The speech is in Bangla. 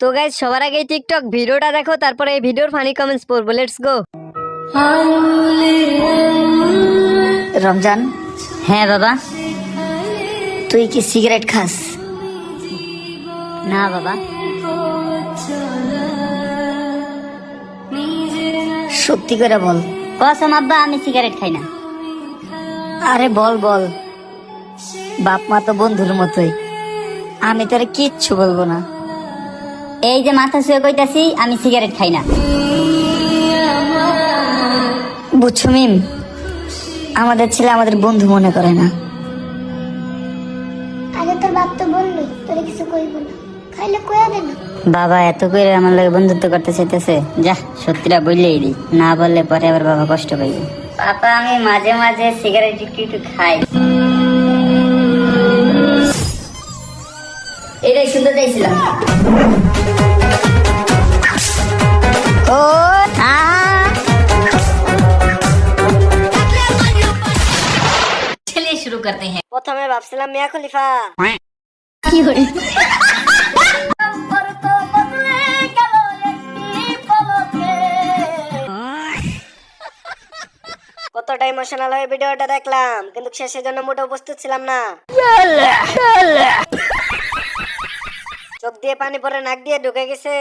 তো গাইস সবার আগে টিকটক ভিডিওটা দেখো, তারপরে এই ভিডিওর ফানি কমেন্টস পড়বো। Let's go. রমজান, হ্যাঁ বাবা। তুই কি সিগারেট খাস? না বাবা। সত্যি করে বল। কসম আব্বা, আমি সিগারেট খাই না। আরে বল বল, বাপ মা তো বন্ধুর মতোই, আমি তোরে কিচ্ছু বলবো না। এই যে মাথা শুয়ে কইতাছি, আমি সিগারেট খাই না। বুঝছো মিম, আমাদের ছেলে আমাদের বন্ধু মনে করে না। আগে তোর বাপ তো বললি তোরে কিছু কইব না, খাইলে কইয়া দে না। বাবা এত করে আমার লাগে বন্ধুত্ব করতে চাইতেছে, যা সত্যিটা বললেই দিই, না বললে পরে আবার বাবা কষ্ট পাইবে। পাপা আমি মাঝে মাঝে সিগারেট একটু একটু খাই। এটাই শুনতে চাইছিলাম। ও चलिए शुरू करते हैं। প্রথমে ভাবছিলাম মিয়া খলিফা, কি করে কতটা ইমোশনাল হয়ে ভিডিওটা দেখলাম, কিন্তু শেষের জন্য মোটেও প্রস্তুত ছিলাম না। চোখ দিয়ে পানি পরে নাক দিয়ে ঢুকে গেছে।